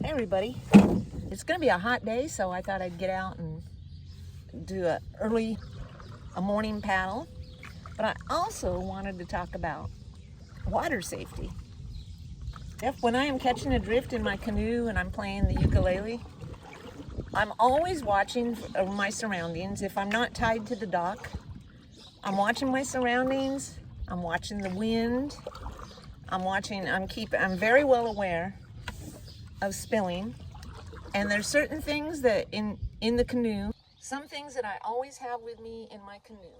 Hey everybody, it's gonna be a hot day, so I thought I'd get out and do a morning paddle. But I also wanted to talk about water safety. When I am catching a drift in my canoe and I'm playing the ukulele, I'm always watching my surroundings. If I'm not tied to the dock, I'm watching my surroundings. I'm watching the wind. I'm very well aware of spilling. And there's certain things that in the canoe, some things that I always have with me in my canoe.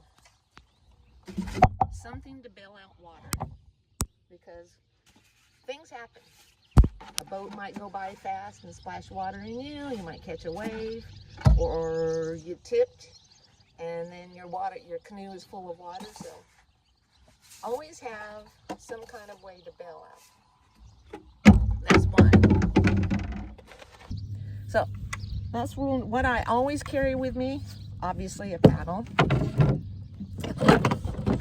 Something to bail out water, because things happen. A boat might go by fast and splash water in you. You might catch a wave, or you tipped, and then your canoe is full of water. So always have some kind of way to bail out. That's one. So that's what I always carry with me. Obviously a paddle.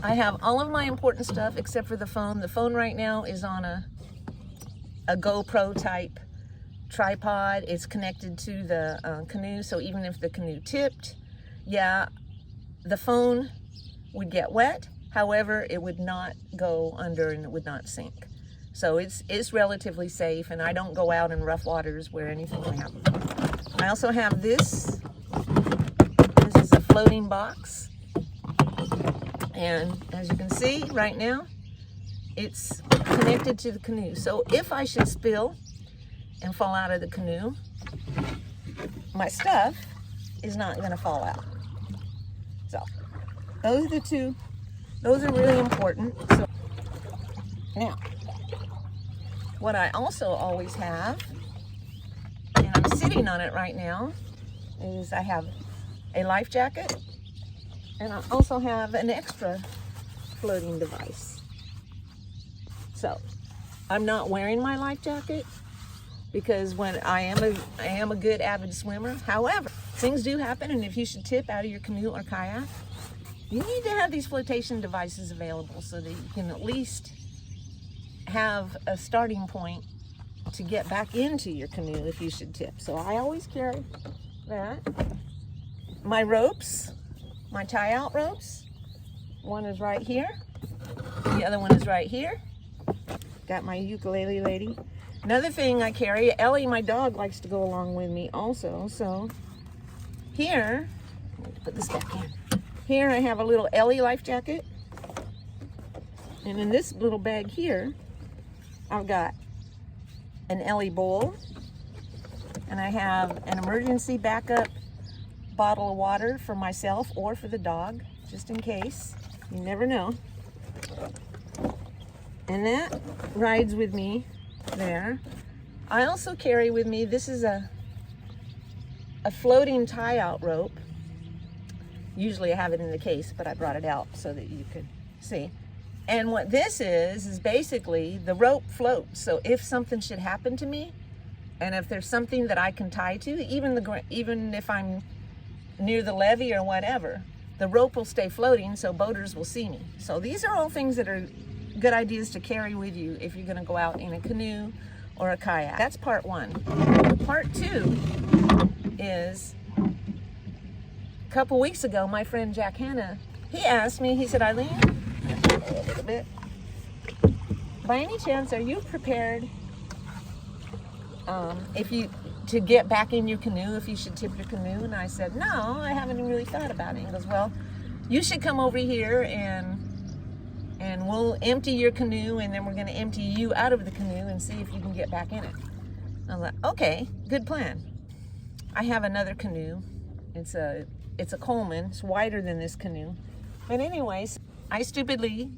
I have all of my important stuff except for the phone. The phone right now is on a GoPro type tripod. It's connected to the canoe, so even if the canoe tipped, yeah, the phone would get wet. However, it would not go under and it would not sink. So it's relatively safe, and I don't go out in rough waters where anything can happen. I also have this. This is a floating box. And as you can see right now, it's connected to the canoe. So if I should spill and fall out of the canoe, my stuff is not going to fall out. So those are the two. Those are really important. So now, what I also always have, and I'm sitting on it right now, is I have a life jacket, and I also have an extra floating device. So I'm not wearing my life jacket because when I am a good avid swimmer. However, things do happen, and if you should tip out of your canoe or kayak, you need to have these flotation devices available so that you can at least have a starting point to get back into your canoe if you should tip. So I always carry that. My ropes, my tie-out ropes. One is right here. The other one is right here. Got my ukulele lady. Another thing I carry, Ellie, my dog, likes to go along with me also. So here, let me put this back in. Here I have a little Ellie life jacket. And in this little bag here, I've got an Ellie bowl. And I have an emergency backup bottle of water for myself or for the dog, just in case. You never know. And that rides with me there. I also carry with me, this is a floating tie-out rope. Usually I have it in the case, but I brought it out so that you could see. And what this is basically the rope floats. So if something should happen to me, and if there's something that I can tie to, even if I'm near the levee or whatever, the rope will stay floating so boaters will see me. So these are all things that are good ideas to carry with you if you're going to go out in a canoe or a kayak. That's part one. Part two is, a couple weeks ago, my friend Jack Hanna, he asked me, he said, Eileen, a little bit, by any chance, are you prepared to get back in your canoe if you should tip your canoe? And I said, no, I haven't really thought about it. He goes, well, you should come over here and we'll empty your canoe, and then we're going to empty you out of the canoe and see if you can get back in it. I'm like, okay, good plan. I have another canoe. It's a Coleman. It's wider than this canoe. But anyways, I stupidly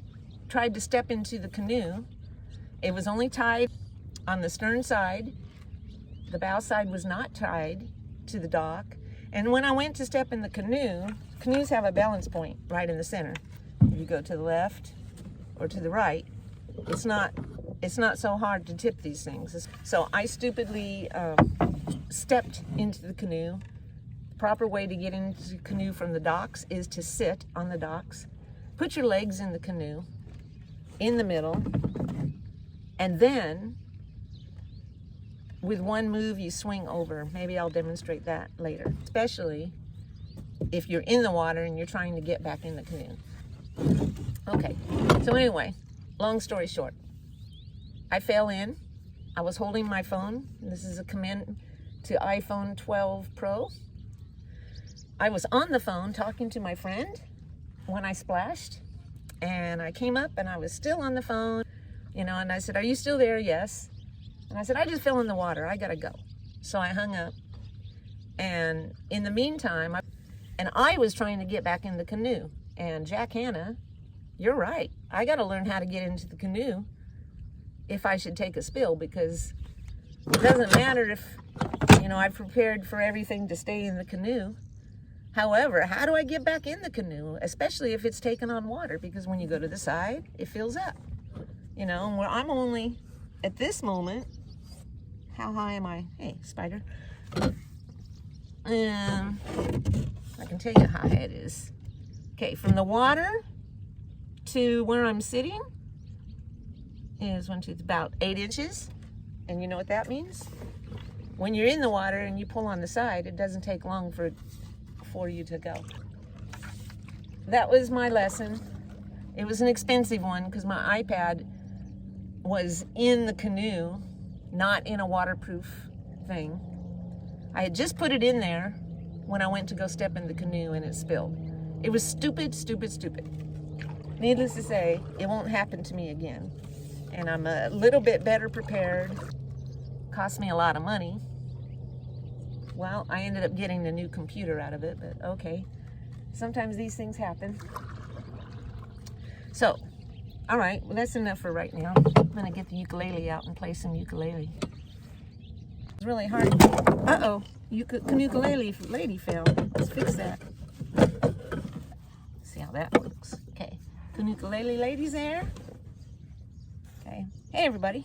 tried to step into the canoe. It was only tied on the stern side. The bow side was not tied to the dock. And when I went to step in the canoe, canoes have a balance point right in the center. If you go to the left or to the right, it's not so hard to tip these things. So I stupidly stepped into the canoe. The proper way to get into the canoe from the docks is to sit on the docks, put your legs in the canoe, in the middle, and then with one move you swing over. Maybe I'll demonstrate that later, especially if you're in the water and you're trying to get back in the canoe. Okay, so anyway, long story short, I fell in. I was holding my phone. This is a command to iPhone 12 Pro. I was on the phone talking to my friend when I splashed, and I came up and I was still on the phone, you know, and I said, "Are you still there?" "Yes." And I said, "I just fell in the water. I gotta go." So I hung up, and in the meantime, I was trying to get back in the canoe. And Jack Hanna, you're right. I gotta learn how to get into the canoe if I should take a spill, because it doesn't matter if, you know, I've prepared for everything to stay in the canoe. However, how do I get back in the canoe, especially if it's taken on water? Because when you go to the side, it fills up. You know, and where I'm only, at this moment, how high am I? Hey, spider. I can tell you how high it is. Okay, from the water to where I'm sitting is it's about 8 inches. And you know what that means? When you're in the water and you pull on the side, it doesn't take long for you to go. That was my lesson. It was an expensive one because my iPad was in the canoe, not in a waterproof thing. I had just put it in there when I went to go step in the canoe and it spilled. It was stupid, stupid, stupid. Needless to say, it won't happen to me again. And I'm a little bit better prepared. Cost me a lot of money. Well, I ended up getting a new computer out of it, but okay. Sometimes these things happen. So, all right, well, that's enough for right now. I'm gonna get the ukulele out and play some ukulele. It's really hard. Uh-oh, Canoe-Kulele lady fell. Let's fix that. See how that works. Okay, Canoe-Kulele lady's there. Okay, hey everybody.